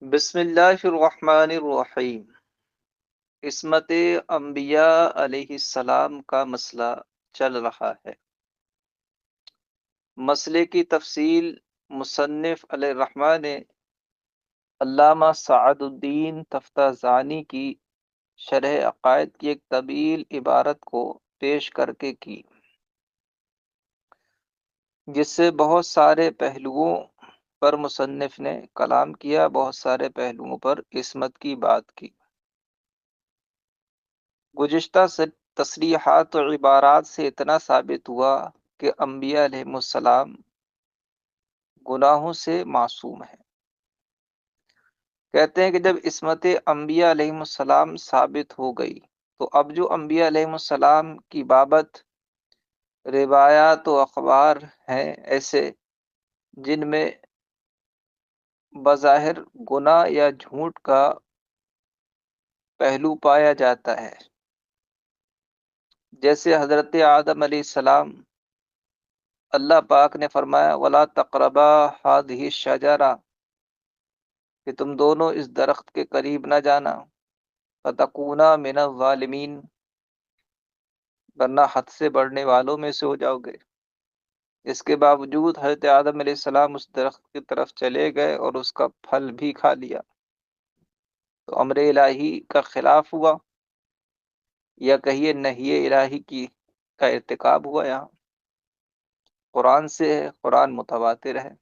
بسم اللہ الرحمن الرحیم۔ عصمت انبیاء علیہ السلام کا مسئلہ چل رہا ہے۔ مسئلے کی تفصیل مصنف علیہ الرحمٰن نے علامہ سعد الدین تفتازانی کی شرح عقائد کی ایک طویل عبارت کو پیش کر کے کی، جس سے بہت سارے پہلوؤں پر مصنف نے کلام کیا، بہت سارے پہلوؤں پر عصمت کی بات کی۔ گزشتہ تصریحات و عبارات سے اتنا ثابت ہوا کہ انبیاء علیہ السلام گناہوں سے معصوم ہیں۔ کہتے ہیں کہ جب عصمت انبیاء علیہ السلام ثابت ہو گئی تو اب جو انبیاء علیہ السلام کی بابت روایات و اخبار ہیں ایسے جن میں بظاہر گناہ یا جھوٹ کا پہلو پایا جاتا ہے، جیسے حضرت آدم علیہ السلام، اللہ پاک نے فرمایا وَلَا تَقْرَبَا هَٰذِهِ الشَّجَرَةَ کہ تم دونوں اس درخت کے قریب نہ جانا، فَتَكُونَا مِنَ الظَّالِمِينَ ورنہ حد سے بڑھنے والوں میں سے ہو جاؤ گے۔ اس کے باوجود حضرت آدم علیہ السلام اس درخت کی طرف چلے گئے اور اس کا پھل بھی کھا لیا، تو امر الہی کا خلاف ہوا، یا کہیے نہی الہی کا ارتکاب ہوا۔ یہاں قرآن سے ہے، قرآن متواتر ہے۔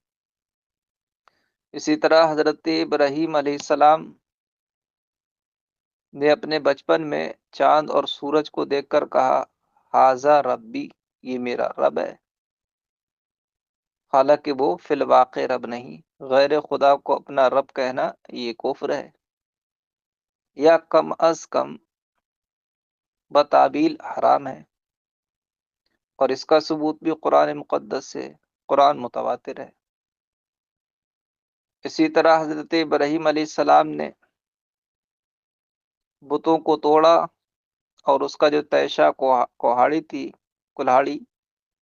اسی طرح حضرت ابراہیم علیہ السلام نے اپنے بچپن میں چاند اور سورج کو دیکھ کر کہا ہاذا ربی، یہ میرا رب ہے، حالانکہ وہ فی الواقع رب نہیں۔ غیر خدا کو اپنا رب کہنا یہ کفر ہے، یا کم از کم بتعبیل حرام ہے، اور اس کا ثبوت بھی قرآن مقدس سے، قرآن متواتر ہے۔ اسی طرح حضرت ابراہیم علیہ السلام نے بتوں کو توڑا اور اس کا جو تیشہ کوہاڑی تھی، کلہاڑی،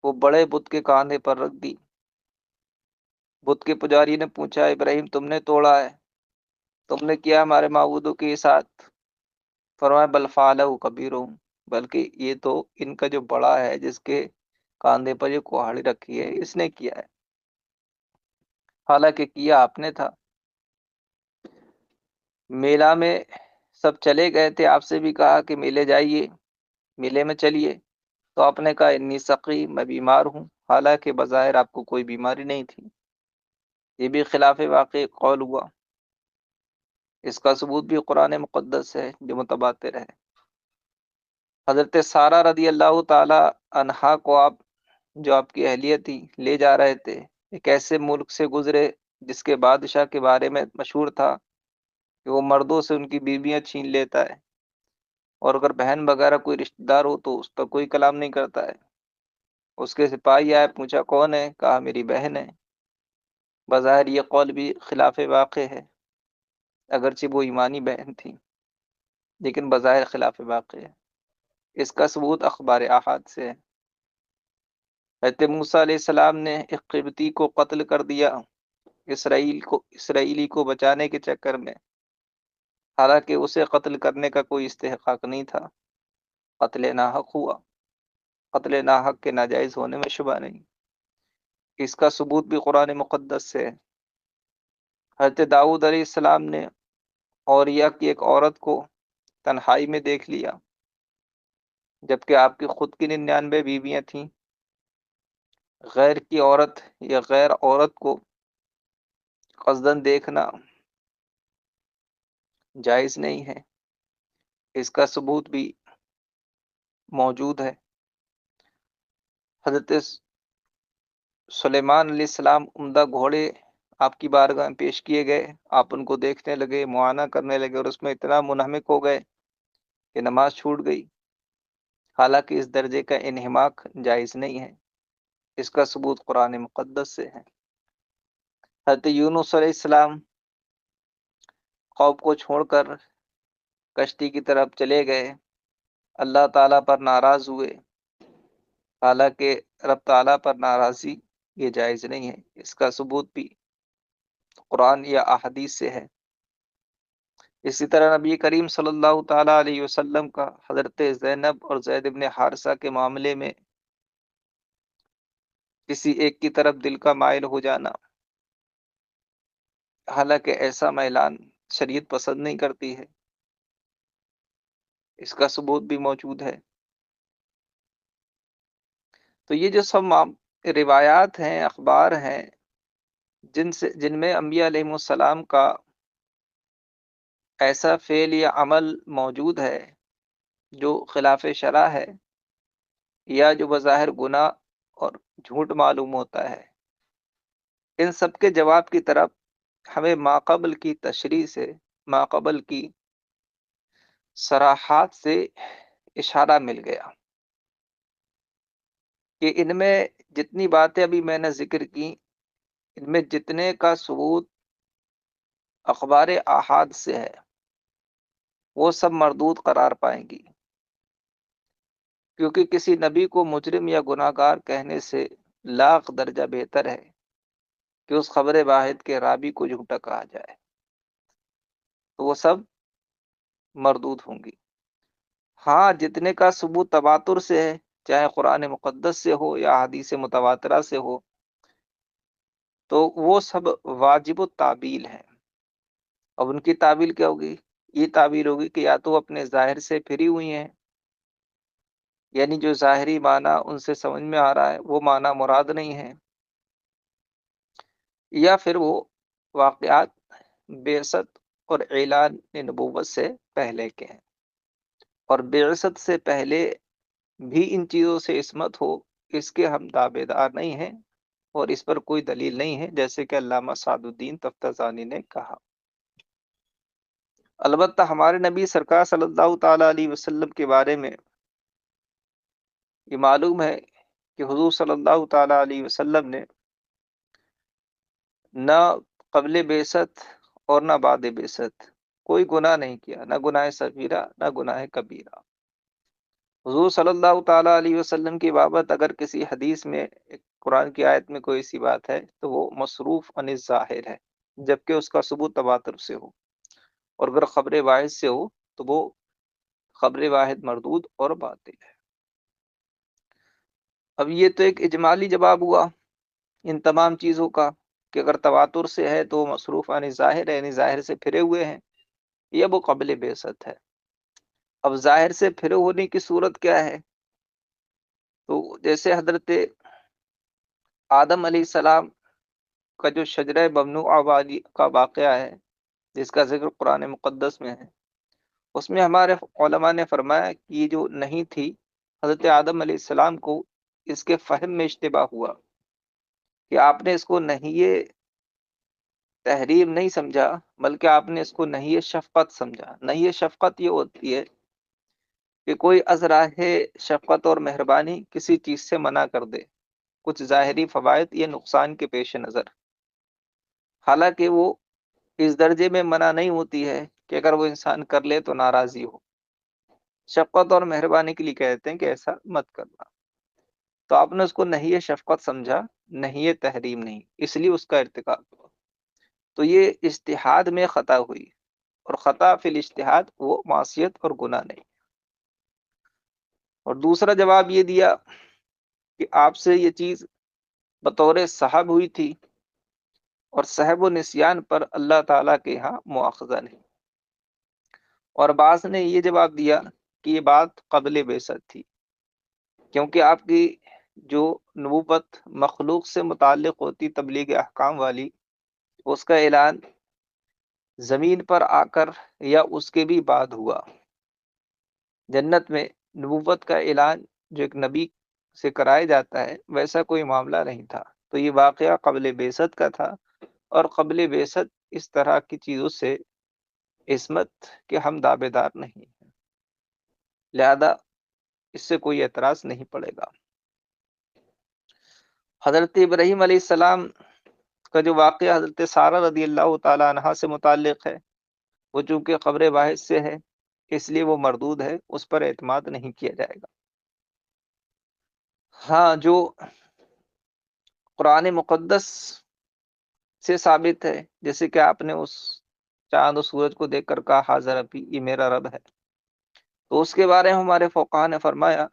وہ بڑے بت کے کاندھے پر رکھ دی۔ بت کے پجاری نے پوچھا ابراہیم تم نے توڑا ہے، تم نے کیا ہمارے معبودوں کے ساتھ؟ فرمایا بل فعلہ کبیرہم، بلکہ یہ تو ان کا جو بڑا ہے جس کے کاندھے پر یہ کوہاڑی رکھی ہے اس نے کیا ہے، حالانکہ کیا آپ نے تھا۔ میلہ میں سب چلے گئے تھے، آپ سے بھی کہا کہ میلے جائیے، میلے میں چلیے، تو آپ نے کہا انی سقیم، میں بیمار ہوں، حالانکہ بظاہر آپ کو کوئی بیماری نہیں تھی۔ یہ بھی خلاف واقع قول ہوا۔ اس کا ثبوت بھی قرآن مقدس ہے جو متواتر ہے۔ حضرت سارہ رضی اللہ تعالی عنہا کو جو آپ کی اہلیہ تھی لے جا رہے تھے، ایک ایسے ملک سے گزرے جس کے بادشاہ کے بارے میں مشہور تھا کہ وہ مردوں سے ان کی بیویاں چھین لیتا ہے، اور اگر بہن وغیرہ کوئی رشتہ دار ہو تو اس پر کوئی کلام نہیں کرتا ہے۔ اس کے سپاہی آئے، پوچھا کون ہے؟ کہا میری بہن ہے۔ بظاہر یہ قول بھی خلاف واقع ہے، اگرچہ وہ ایمانی بہن تھی، لیکن بظاہر خلاف واقع ہے۔ اس کا ثبوت اخبار احاد سے ہے۔ حضرت موسیٰ علیہ السلام نے ایک قبطی کو قتل کر دیا اسرائیلی کو بچانے کے چکر میں، حالانکہ اسے قتل کرنے کا کوئی استحقاق نہیں تھا، قتل ناحق ہوا۔ قتل ناحق کے ناجائز ہونے میں شبہ نہیں۔ اس کا ثبوت بھی قرآن مقدس سے ہے۔ حضرت داؤد علیہ السلام نے اوریا کی ایک عورت کو تنہائی میں دیکھ لیا، جبکہ آپ کی خود کی 99 بیویاں تھیں۔ غیر کی عورت یا غیر عورت کو قصدن دیکھنا جائز نہیں ہے۔ اس کا ثبوت بھی موجود ہے۔ حضرت سلیمان علیہ السلام عمدہ گھوڑے آپ کی بارگاہ میں پیش کیے گئے، آپ ان کو دیکھنے لگے، معائنہ کرنے لگے، اور اس میں اتنا منہمک ہو گئے کہ نماز چھوٹ گئی، حالانکہ اس درجے کا انہماک جائز نہیں ہے۔ اس کا ثبوت قرآن مقدس سے ہے۔ حضرت یونس علیہ السلام قوم کو چھوڑ کر کشتی کی طرف چلے گئے، اللہ تعالیٰ پر ناراض ہوئے، حالانکہ رب تعالیٰ پر ناراضی یہ جائز نہیں ہے۔ اس کا ثبوت بھی قرآن یا احادیث سے ہے۔ اسی طرح نبی کریم صلی اللہ تعالیٰ علیہ وسلم کا حضرت زینب اور زید بن حارثہ کے معاملے میں کسی ایک کی طرف دل کا مائل ہو جانا، حالانکہ ایسا میلان شریعت پسند نہیں کرتی ہے، اس کا ثبوت بھی موجود ہے۔ تو یہ جو سب روایات ہیں، اخبار ہیں، جن میں انبیاء علیہ السلام کا ایسا فعل یا عمل موجود ہے جو خلاف شرع ہے یا جو بظاہر گناہ اور جھوٹ معلوم ہوتا ہے، ان سب کے جواب کی طرف ہمیں ماقبل کی تشریح سے، ماقبل کی صراحات سے اشارہ مل گیا کہ ان میں جتنی باتیں ابھی میں نے ذکر کی، ان میں جتنے کا ثبوت اخبار احاد سے ہے وہ سب مردود قرار پائیں گی، کیونکہ کسی نبی کو مجرم یا گناہ گار کہنے سے لاکھ درجہ بہتر ہے کہ اس خبر واحد کے راوی کو جھوٹا کہا جائے، تو وہ سب مردود ہوں گی۔ ہاں، جتنے کا ثبوت تواتر سے ہے، چاہے قرآن مقدس سے ہو یا حدیث متواترہ سے ہو، تو وہ سب واجب التعبیل ہیں۔ اب ان کی تعبیل کیا ہوگی؟ یہ تعبیل ہوگی کہ یا تو اپنے ظاہر سے پھری ہوئی ہیں، یعنی جو ظاہری معنی ان سے سمجھ میں آ رہا ہے وہ معنی مراد نہیں ہے، یا پھر وہ واقعات بعثت اور اعلان نبوت سے پہلے کے ہیں، اور بعثت سے پہلے بھی ان چیزوں سے عصمت ہو، اس کے ہم دعوے دار نہیں ہیں اور اس پر کوئی دلیل نہیں ہے، جیسے کہ علامہ سعد الدین تفتزانی نے کہا۔ البتہ ہمارے نبی سرکار صلی اللہ تعالیٰ علیہ وسلم کے بارے میں یہ معلوم ہے کہ حضور صلی اللہ تعالیٰ علیہ وسلم نے نہ قبل بعثت اور نہ بعد بعثت کوئی گناہ نہیں کیا، نہ گناہ صغیرہ نہ گناہ کبیرہ۔ حضور صلی اللہ تعالیٰ علیہ وسلم کی بابت اگر کسی حدیث میں، قرآن کی آیت میں کوئی ایسی بات ہے تو وہ مصروف عن الظاہر ہے، جبکہ اس کا ثبوت تواتر سے ہو، اور اگر خبر واحد سے ہو تو وہ خبر واحد مردود اور باطل ہے۔ اب یہ تو ایک اجمالی جواب ہوا ان تمام چیزوں کا کہ اگر تواتر سے ہے تو وہ مصروف عن ظاہر ہے، یعنی ظاہر سے پھرے ہوئے ہیں، یا وہ قبل بعثت ہے۔ اب ظاہر سے پھرے ہونے کی صورت کیا ہے؟ تو جیسے حضرت آدم علیہ السلام کا جو شجرہ ممنوعہ والی کا واقعہ ہے، جس کا ذکر قرآن مقدس میں ہے، اس میں ہمارے علماء نے فرمایا کہ یہ جو نہیں تھی، حضرت آدم علیہ السلام کو اس کے فہم میں اشتباہ ہوا کہ آپ نے اس کو نہیں تحریم نہیں سمجھا، بلکہ آپ نے اس کو نہیں شفقت سمجھا۔ نہیں شفقت یہ ہوتی ہے کہ کوئی از راہ شفقت اور مہربانی کسی چیز سے منع کر دے، کچھ ظاہری فوائد یا نقصان کے پیش نظر، حالانکہ وہ اس درجے میں منع نہیں ہوتی ہے کہ اگر وہ انسان کر لے تو ناراضی ہو۔ شفقت اور مہربانی کے لیے کہتے ہیں کہ ایسا مت کرنا، تو آپ نے اس کو نہیں شفقت سمجھا، نہیں تحریم نہیں، اس لیے اس کا ارتکاب ہوا، تو یہ اجتہاد میں خطا ہوئی، اور خطا فی الاجتہاد وہ معصیت اور گناہ نہیں۔ اور دوسرا جواب یہ دیا کہ آپ سے یہ چیز بطور صحب ہوئی تھی، اور صحب و نسیان پر اللہ تعالیٰ کے ہاں مواخذہ نہیں۔ اور بعض نے یہ جواب دیا کہ یہ بات قبل بعثت تھی، کیونکہ آپ کی جو نبوت مخلوق سے متعلق ہوتی، تبلیغ احکام والی، اس کا اعلان زمین پر آ کر یا اس کے بھی بعد ہوا۔ جنت میں نبوت کا اعلان جو ایک نبی سے کرایا جاتا ہے، ویسا کوئی معاملہ نہیں تھا، تو یہ واقعہ قبل بعثت کا تھا، اور قبل بعثت اس طرح کی چیزوں سے عصمت کے ہم دعوے دار نہیں ہیں، لہذا اس سے کوئی اعتراض نہیں پڑے گا۔ حضرت ابراہیم علیہ السلام کا جو واقعہ حضرت سارہ رضی اللہ تعالی عنہا سے متعلق ہے، وہ چونکہ قبر واحد سے ہے اس لیے وہ مردود ہے، اس پر اعتماد نہیں کیا جائے گا۔ ہاں، جو قرآن مقدس سے ثابت ہے، جیسے کہ آپ نے اس چاند و سورج کو دیکھ کر کہا حاضر ربی، یہ میرا رب ہے، تو اس کے بارے میں ہمارے فقہا نے فرمایا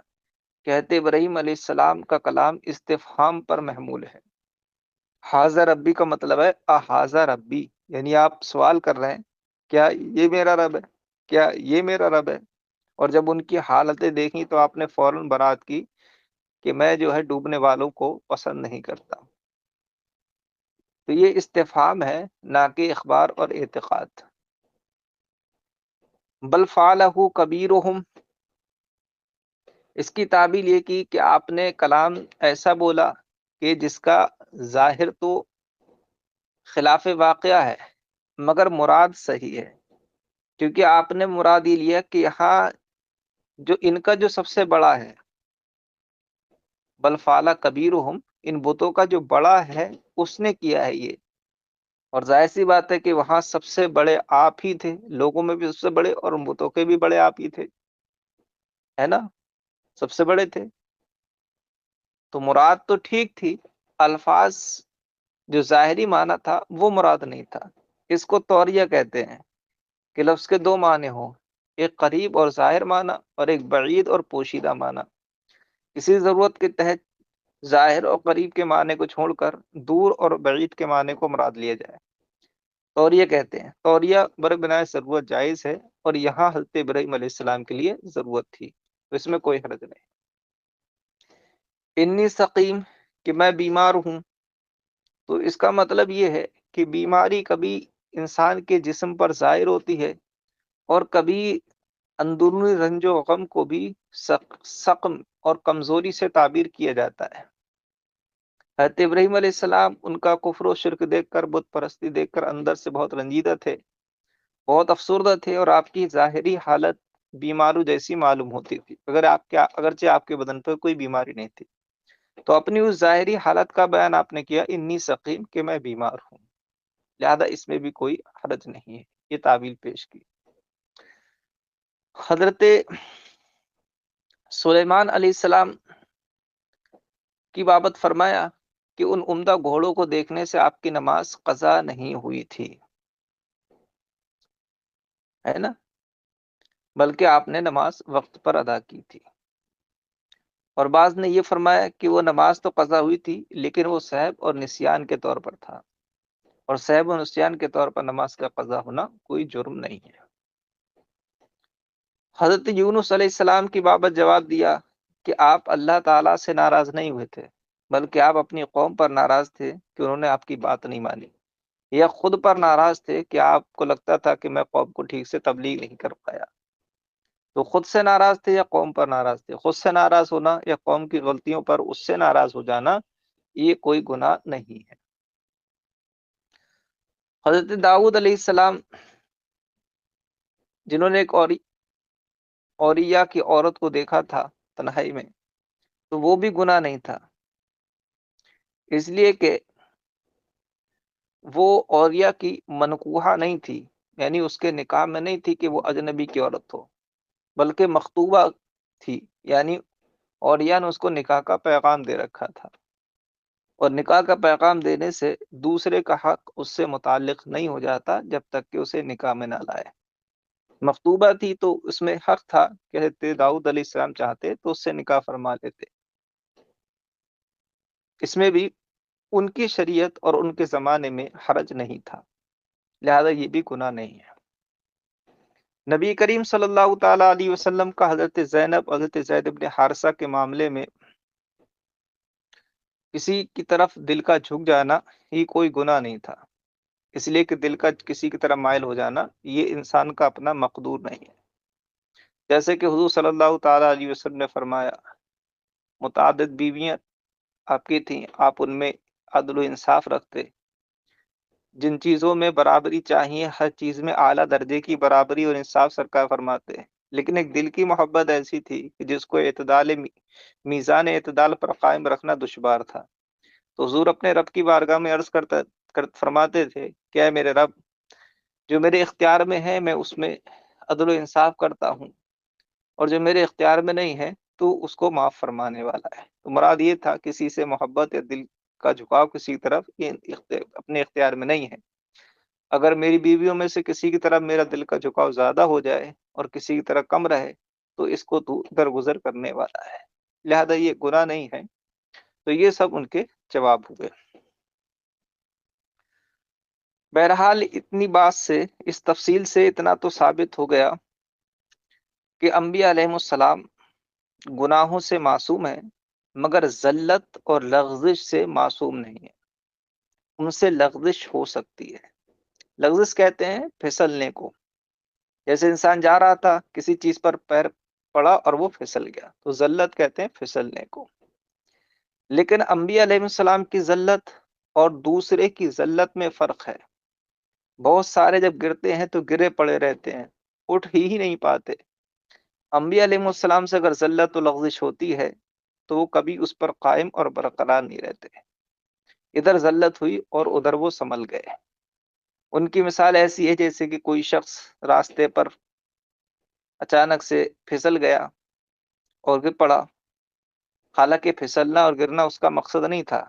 کہ حضرت ابراہیم علیہ السلام کا کلام استفہام پر محمول ہے۔ حاضر ربی کا مطلب ہے احاذا ربی، یعنی آپ سوال کر رہے ہیں کیا یہ میرا رب ہے، کیا یہ میرا رب ہے؟ اور جب ان کی حالتیں دیکھیں تو آپ نے فوراً برات کی کہ میں جو ہے ڈوبنے والوں کو پسند نہیں کرتا۔ تو یہ استفہام ہے، نہ کہ اخبار اور اعتقاد۔ بل فعلہ کبیرہم، اس کی تعبیر یہ کی کہ آپ نے کلام ایسا بولا کہ جس کا ظاہر تو خلاف واقعہ ہے مگر مراد صحیح ہے، کیونکہ آپ نے مراد یہ لیا کہ یہاں جو ان کا جو سب سے بڑا ہے، بل فعل کبیرہم، ان بتوں کا جو بڑا ہے اس نے کیا ہے یہ، اور ظاہر سی بات ہے کہ وہاں سب سے بڑے آپ ہی تھے، لوگوں میں بھی سب سے بڑے اور ان بتوں کے بھی بڑے آپ ہی تھے، ہے نا، سب سے بڑے تھے۔ تو مراد تو ٹھیک تھی، الفاظ جو ظاہری معنی تھا وہ مراد نہیں تھا۔ اس کو توریہ کہتے ہیں کہ لفظ کے دو معنی ہوں، ایک قریب اور ظاہر معنی اور ایک بعید اور پوشیدہ معنی۔ کسی ضرورت کے تحت ظاہر اور قریب کے معنی کو چھوڑ کر دور اور بعید کے معنی کو مراد لیا جائے، توریہ کہتے ہیں۔ توریہ بر بنائے ضرورت جائز ہے، اور یہاں حضرت ابراہیم علیہ السلام کے لیے ضرورت تھی، تو اس میں کوئی حرج نہیں۔ انی سقیم، کہ میں بیمار ہوں، تو اس کا مطلب یہ ہے کہ بیماری کبھی انسان کے جسم پر ظاہر ہوتی ہے، اور کبھی اندرونی رنج و غم کو بھی سقم اور کمزوری سے تعبیر کیا جاتا ہے۔ حضرت ابراہیم علیہ السلام ان کا کفر و شرک دیکھ کر، بت پرستی دیکھ کر اندر سے بہت رنجیدہ تھے، بہت افسردہ تھے، اور آپ کی ظاہری حالت بیماروں جیسی معلوم ہوتی تھی، اگرچہ آپ کے بدن پر کوئی بیماری نہیں تھی۔ تو اپنی اس ظاہری حالت کا بیان آپ نے کیا، انی سقیم، کہ میں بیمار ہوں، لہذا اس میں بھی کوئی حرج نہیں ہے، یہ تعویل پیش کی۔ حضرت سلیمان علیہ السلام کی بابت فرمایا کہ ان عمدہ گھوڑوں کو دیکھنے سے آپ کی نماز قضا نہیں ہوئی تھی، ہے نا، بلکہ آپ نے نماز وقت پر ادا کی تھی۔ اور بعض نے یہ فرمایا کہ وہ نماز تو قضا ہوئی تھی، لیکن وہ سہو اور نسیان کے طور پر تھا، اور سہو اور نسیان کے طور پر نماز کا قضا ہونا کوئی جرم نہیں ہے۔ حضرت یونس علیہ السلام کی بابت جواب دیا کہ آپ اللہ تعالیٰ سے ناراض نہیں ہوئے تھے، بلکہ آپ اپنی قوم پر ناراض تھے کہ انہوں نے آپ کی بات نہیں مانی، یا خود پر ناراض تھے کہ آپ کو لگتا تھا کہ میں قوم کو ٹھیک سے تبلیغ نہیں کر پایا۔ تو خود سے ناراض تھے یا قوم پر ناراض تھے؟ خود سے ناراض ہونا یا قوم کی غلطیوں پر اس سے ناراض ہو جانا، یہ کوئی گناہ نہیں ہے۔ حضرت داؤد علیہ السلام، جنہوں نے ایک اوریا کی عورت کو دیکھا تھا تنہائی میں، تو وہ بھی گناہ نہیں تھا، اس لیے کہ وہ اوریا کی منکوحہ نہیں تھی، یعنی اس کے نکاح میں نہیں تھی کہ وہ اجنبی کی عورت ہو، بلکہ مخطوبہ تھی، یعنی اوریا نے اس کو نکاح کا پیغام دے رکھا تھا، اور نکاح کا پیغام دینے سے دوسرے کا حق اس سے متعلق نہیں ہو جاتا جب تک کہ اسے نکاح میں نہ لائے۔ مخطوبہ تھی تو اس میں حق تھا کہ حضرت داؤد علیہ السلام چاہتے تو اس سے نکاح فرما لیتے، اس میں بھی ان کی شریعت اور ان کے زمانے میں حرج نہیں تھا، لہذا یہ بھی گناہ نہیں ہے۔ نبی کریم صلی اللہ تعالی علیہ وسلم کا حضرت زینب، حضرت زید بن حارثہ کے معاملے میں کسی کی طرف دل کا جھک جانا یہ کوئی گناہ نہیں تھا، اس لیے کہ دل کا کسی کی طرف مائل ہو جانا یہ انسان کا اپنا مقدور نہیں ہے۔ جیسے کہ حضور صلی اللہ تعالی علیہ وسلم نے فرمایا، متعدد بیویاں آپ کی تھیں، آپ ان میں عدل و انصاف رکھتے، جن چیزوں میں برابری چاہیے ہر چیز میں اعلیٰ درجے کی برابری اور انصاف سرکار فرماتے ہیں، لیکن ایک دل کی محبت ایسی تھی کہ جس کو میزان اعتدال پر قائم رکھنا دشوار تھا۔ تو حضور اپنے رب کی بارگاہ میں عرض فرماتے تھے کہ اے میرے رب، جو میرے اختیار میں ہے میں اس میں عدل و انصاف کرتا ہوں، اور جو میرے اختیار میں نہیں ہے تو اس کو معاف فرمانے والا ہے۔ تو مراد یہ تھا کسی سے محبت یا دل کا جھکاؤ کسی طرف یہ اپنے اختیار میں نہیں ہے، اگر میری بیویوں میں سے کسی کی طرف میرا دل کا جھکاؤ زیادہ ہو جائے اور کسی کی طرف کم رہے تو اس کو تو درگزر کرنے والا ہے، لہذا یہ گناہ نہیں ہے۔ تو یہ سب ان کے جواب ہوئے۔ بہرحال اتنی بات سے، اس تفصیل سے اتنا تو ثابت ہو گیا کہ انبیاء علیہ السلام گناہوں سے معصوم ہیں، مگر ذلت اور لغزش سے معصوم نہیں ہے۔ ان سے لغزش ہو سکتی ہے۔ لغزش کہتے ہیں پھسلنے کو، جیسے انسان جا رہا تھا، کسی چیز پر پیر پڑا اور وہ پھسل گیا، تو ذلت کہتے ہیں پھسلنے کو۔ لیکن انبیاء علیہ السلام کی ذلت اور دوسرے کی ذلت میں فرق ہے۔ بہت سارے جب گرتے ہیں تو گرے پڑے رہتے ہیں، اٹھ ہی نہیں پاتے۔ انبیاء علیہ السلام سے اگر ذلت و لغزش ہوتی ہے تو وہ کبھی اس پر قائم اور برقرار نہیں رہتے، ادھر ذلت ہوئی اور ادھر وہ سنبھل گئے۔ ان کی مثال ایسی ہے جیسے کہ کوئی شخص راستے پر اچانک سے پھسل گیا اور گر پڑا، حالانکہ پھسلنا اور گرنا اس کا مقصد نہیں تھا،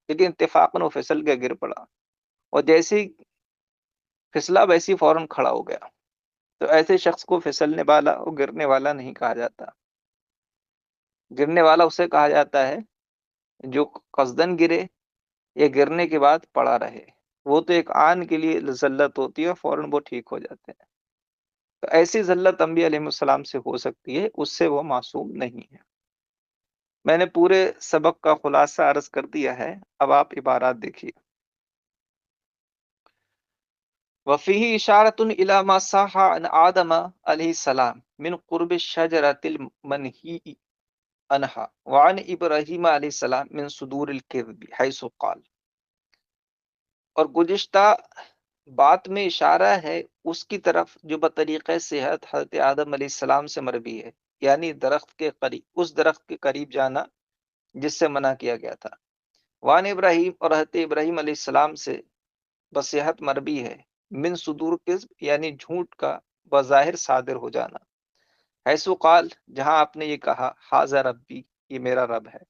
لیکن اتفاقاً وہ پھسل کے گر پڑا، اور جیسے ہی پھسلا ویسے ہی فوراً کھڑا ہو گیا۔ تو ایسے شخص کو پھسلنے والا اور گرنے والا نہیں کہا جاتا۔ گرنے والا اسے کہا جاتا ہے جو قصدن گرے یا گرنے کے بعد پڑا رہے، وہ تو ایک آن کے لیے ذلت ہوتی ہے اور فوراً وہ ٹھیک ہو جاتے ہیں۔ تو ایسی ذلت انبیاء علیہ السلام سے ہو سکتی ہے، اس سے وہ معصوم نہیں ہے۔ میں نے پورے سبق کا خلاصہ عرض کر دیا ہے، اب آپ عبارات دیکھیے۔ وفيه إشارة إلى ما صح عن آدم عليه السلام من قرب الشجرة المنهي عنها وعن إبراهيم عليه السلام من صدور الكذب حيث قال، اور گزشتہ بات میں اشارہ ہے اس کی طرف جو بطریقہ صحت حضرت آدم علیہ السلام سے مروی ہے، یعنی درخت کے قریب، اس درخت کے قریب جانا جس سے منع کیا گیا تھا۔ وان ابراہیم، اور حضرت ابراہیم علیہ السلام سے بصیحت مربی ہے، من صدور کذب، یعنی جھوٹ کا بظاہر صادر ہو جانا، حیثو قال، جہاں آپ نے یہ کہا، حاذا ربی، یہ میرا رب ہے،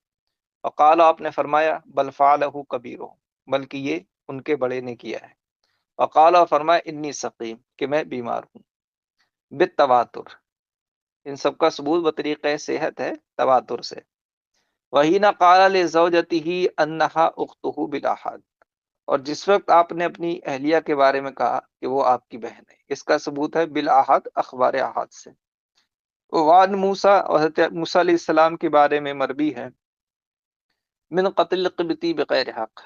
وقال، آپ نے فرمایا، بل فعلہ کبیرہم، بلکہ یہ ان کے بڑے نے کیا ہے، وقال، اور فرمایا، انی سقیم، کہ میں بیمار ہوں، بالتواتر، ان سب کا ثبوت بطریقہ صحت ہے تواتر سے۔ وہی نہ قال لزوجتہ انہا اختہ بالاحد، اور جس وقت آپ نے اپنی اہلیہ کے بارے میں کہا کہ وہ آپ کی بہن ہے، اس کا ثبوت ہے بالاحد، اخبار احاد سے۔ وعن موسیٰ، اور حضرت موسیٰ علیہ السلام کے بارے میں مروی ہے، من قتل قبطی بغیر حق،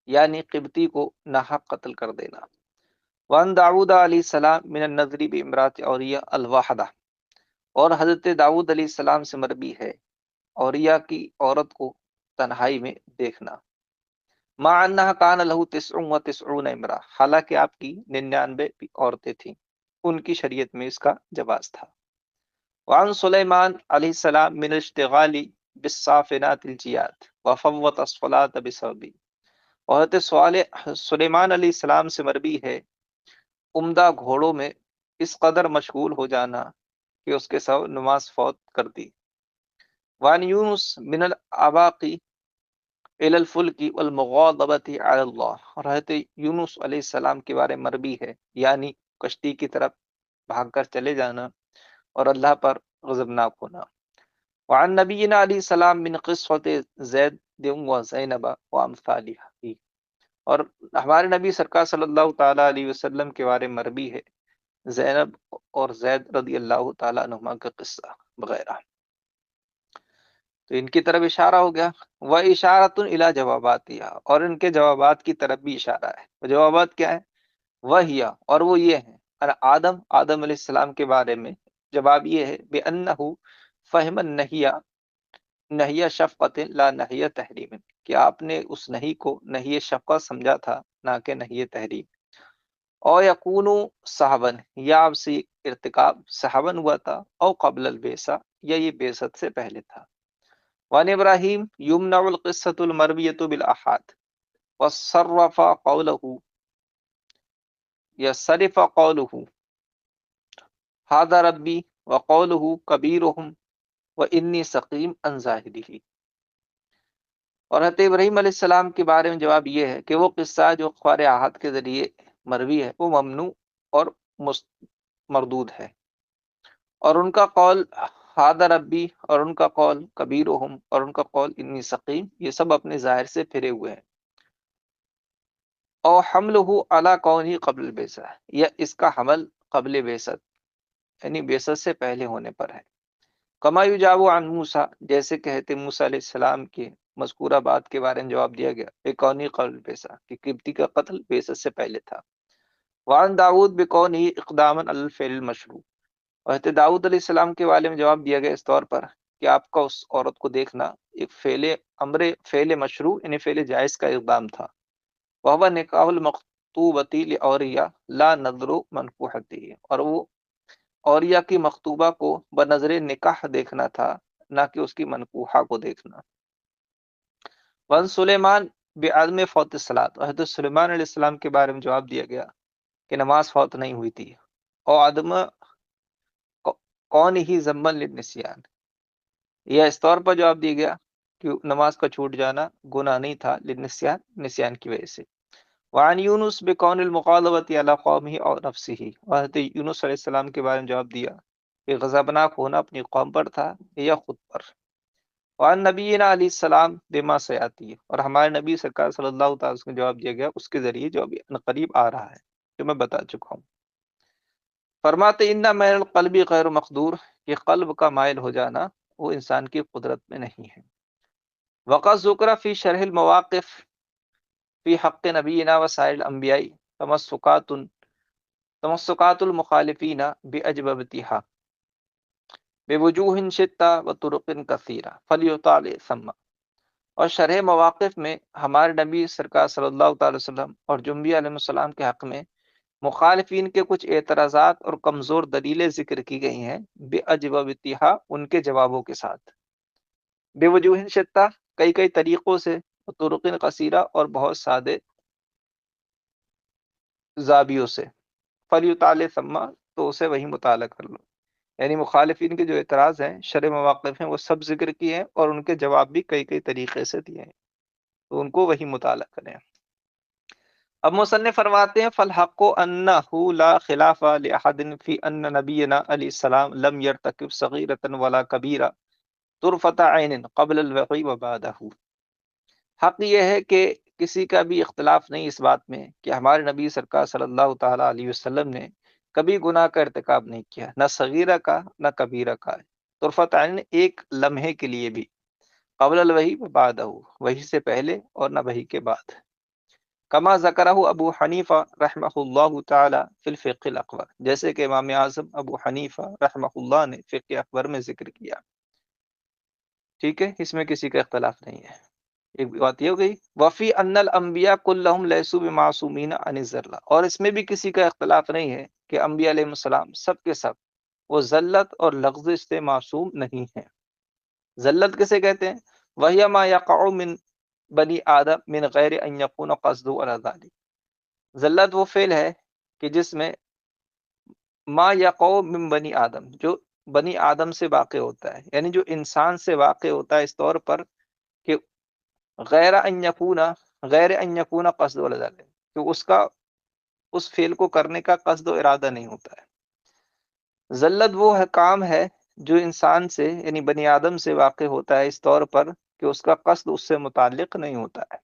یعنی قبطی کو ناحق قتل کر دینا۔ وعن داؤد علیہ السلام من النظر بامرات اوریہ الواحدہ، اور حضرت داؤد علیہ السلام سے مروی ہے اوریہ کی عورت کو تنہائی میں دیکھنا، مع انہا کان لہ 99 امرأة، حالانکہ آپ کی 99 بھی عورتیں تھیں، ان کی شریعت میں اس کا جواز تھا۔ وعن سلیمان علیہ السلام من اشتغال بالصافنات الجیاد وفوت الصلاة بسببی، اور حضرت سلیمان علیہ السلام سے مروی ہے عمدہ گھوڑوں میں اس قدر مشغول ہو جانا کہ اس کے سبب نماز فوت کر دی۔ وعن یونس من الاباقی الی الفلک والمغاضبۃ علی اللہ، اور حضرت یونس علیہ السلام کے بارے میں مروی ہے، یعنی کشتی کی طرف بھاگ کر چلے جانا اور اللہ پر غضبناک ہونا۔ وعن نبینا علیہ السلام من قصۃ زید و زینب و امثالہ، اور ہمارے نبی سرکار صلی اللہ تعالیٰ علیہ وسلم کے بارے میں مروی ہے زینب اور زید رضی اللہ تعالیٰ عنہما کا قصہ وغیرہ۔ تو ان کی طرف اشارہ ہو گیا۔ وہ اشارۃ الی جواباتیا، اور ان کے جوابات کی طرف بھی اشارہ ہے۔ وہ جوابات کیا ہے؟ وہی، اور وہ یہ ہیں، آدم علیہ السلام کے بارے میں جواب یہ ہے، بأنہ فہم النہی، نہی شفقت لا نہی تحریم، کہ آپ نے اس نہی کو نہی شفقت سمجھا تھا، نہ کہ نہی تحریم۔ او یکون صحبن، یا آپ سے ارتکاب صحبن ہوا تھا، او قبل البعثہ، یا یہ بعثت سے پہلے تھا۔ وعن ابراہیم یمنع القصۃ المرویۃ بالاحاد وصرف قولہ، یا صرف قولہ ھذا ربی وقولہ کبیرہم وانی سقیم عن ظاہرہ، اور حضرت ابراہیم علیہ السلام کے بارے میں جواب یہ ہے کہ وہ قصہ جو اخبار احاد کے ذریعے مروی ہے وہ ممنوع اور مردود ہے، اور ان کا قول ہادہ ربی اور ان کا قول کبیرہم اور ان کا قول انی سقیم، یہ سب اپنے ظاہر سے پھرے ہوئے ہیں۔ او حملہ علی کونہ قبل البعثہ، یا اس کا حمل قبل بعثت یعنی بعثت سے پہلے ہونے پر ہے۔ کما یجاب عن موسیٰ، جیسے کہتے موسیٰ علیہ السلام کے مذکورہ بات کے بارے میں جواب دیا گیا بکونہ قبل البعثہ کہ قبطی کا قتل بعثت سے پہلے تھا۔ وعن داؤد بکونہ اقداما علی الفعل المشروع، اور حضرت داؤد علیہ السلام کے بارے میں جواب دیا گیا اس طور پر کہ آپ کا اس عورت کو دیکھنا ایک فعل مشروع یعنی فعل جائز کا اقدام تھا۔ وہو نکاح المخطوبۃ لعوریہ لا نظر منکوحتہ، اور وہ عوریہ کی مخطوبہ کو بنظر نکاح دیکھنا تھا، نہ کہ اس کی منکوحہ کو دیکھنا۔ وان سلیمان بعدم فوت الصلاۃ، اور حضرت سلیمان علیہ السلام کے بارے میں جواب دیا گیا کہ نماز فوت نہیں ہوئی تھی۔ اور عدم کون ہی ذمن للنسیان، یہ اس طور پر جواب دیا گیا کہ نماز کا چھوٹ جانا گناہ نہیں تھا، للنسیان نسیان کی وجہ سے۔ وعن یونس بکون المغاضبۃ علی قومہ او نفسہ، اور حضرت یونس علیہ السلام کے بارے میں جواب دیا کہ غضبناک ہونا اپنی قوم پر تھا یا خود پر۔ وعن نبینا علیہ السلام بما سیاتی، اور ہمارے نبی سرکار صلی اللہ تعالی وسلم کو جواب دیا گیا اس کے ذریعے جو ابھی قریب آ رہا ہے، جو میں بتا چکا ہوں۔ فرماتے ان میل القلب غیر مقدور، کہ قلب کا مائل ہو جانا وہ انسان کی قدرت میں نہیں ہے۔ وقد ذکر فی شرح المواقف فی حق نبینا و سائر الانبیاء تمسکات المخالفین باجوبتها بوجوہ شتى وطرق کثیرہ فلیطاع ثم، اور شرح مواقف میں ہمارے نبی سرکار صلی اللہ تعالی وسلم اور جنبی علیہ السلام کے حق میں مخالفین کے کچھ اعتراضات اور کمزور دلیلیں ذکر کی گئی ہیں باجوبتها ان کے جوابوں کے ساتھ، بے وجوہ شتہ کئی کئی طریقوں سے، طرق قصیرہ اور بہت سادے زاویوں سے، فلیطاع ثم تو اسے وہی مطالعہ کر لو۔ یعنی مخالفین کے جو اعتراض ہیں شرع مواقف ہیں وہ سب ذکر کیے ہیں، اور ان کے جواب بھی کئی کئی طریقے سے دیے ہیں، تو ان کو وہی مطالعہ کریں۔ اب مصنف فرماتے ہیں فالحق انہ لا خلاف لاحد فی ان نبینا علیہ السلام لم یرتکب صغیرۃ ولا کبیرہ طرفۃ عین قبل الوحی وبعدہ، حق یہ ہے کہ کسی کا بھی اختلاف نہیں اس بات میں کہ ہمارے نبی سرکار صلی اللہ تعالی علیہ وسلم نے کبھی گناہ کا ارتکاب نہیں کیا، نہ صغیرہ کا نہ کبیرہ کا، طرفۃ عین ایک لمحے کے لیے بھی، قبل الوحی وبعدہ وحی سے پہلے اور نہ وحی کے بعد، کما ذکرہ ابو حنیفہ رحمہ اللہ تعالی فی الفقہ الاکبر، جیسے کہ امام اعظم ابو حنیفہ رحمہ اللہ نے فقہ اکبر میں ذکر کیا۔ ٹھیک ہے، اس میں کسی کا اختلاف نہیں ہے۔ ایک بات یہ ہو گئی وفی ان الانبیاء کلہم لیسوا بمعصومین عن الزلہ، اور اس میں بھی کسی کا اختلاف نہیں ہے کہ انبیاء علیہ السلام سب کے سب وہ زلت اور لغزش سے معصوم نہیں ہیں۔ زلت کسے کہتے ہیں؟ وہی ما یقع من بنی آدم من غیر ان یکون قصدہ علی ذلک، زلت وہ فعل ہے کہ جس میں ما یقع من بنی آدم، جو بنی آدم سے واقع ہوتا ہے، یعنی جو انسان سے واقع ہوتا ہے اس طور پر کہ غیر ان یکون قصد علی ذلک، کہ اس کا اس فعل کو کرنے کا قصد و ارادہ نہیں ہوتا ہے۔ زلت وہ کام ہے جو انسان سے یعنی بنی آدم سے واقع ہوتا ہے اس طور پر کہ اس کا قصد اس سے متعلق نہیں ہوتا ہے۔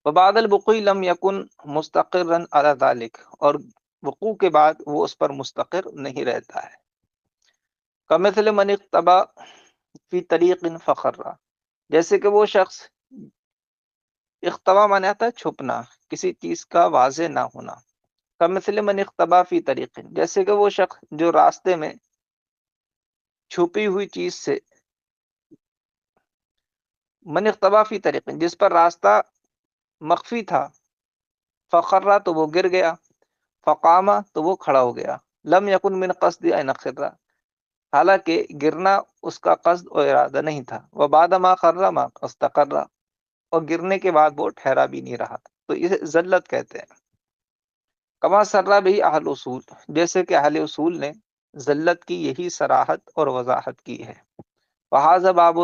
وبعد الوقوع لم یکن مستقرا علی ذلک، اور وقوع کے بعد وہ اس پر مستقر نہیں رہتا ہے۔ کمثل من اقتبى فی طریق فخر، جیسے کہ وہ شخص، اختبا مانے آتا ہے چھپنا، کسی چیز کا واضح نہ ہونا۔ کمثل من اقتبى فی طریق، جیسے کہ وہ شخص جو راستے میں چھپی ہوئی چیز سے، من اقتبى فی طریق جس پر راستہ مخفی تھا، فخر تو وہ گر گیا، فقام تو وہ کھڑا ہو گیا، لم یکن من قصد ان یخر، حالانکہ گرنا اس کا قصد و ارادہ نہیں تھا، وبعد ما خر ما استقر، اور گرنے کے بعد وہ ٹھہرا بھی نہیں رہا، تو اسے ذلت کہتے ہیں۔ کما سرہ بھی اہل اصول، جیسے کہ اہل اصول نے ذلت کی یہی صراحت اور وضاحت کی ہے۔ وہذا باب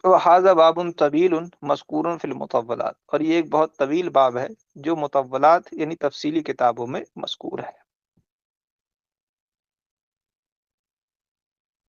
وَهَذَا بَابٌ طَوِيلٌ مَذْکُورٌ فِی الْمُطَوَّلات، اور یہ ایک بہت طویل باب ہے جو مطولات یعنی تفصیلی کتابوں میں مذکور ہے۔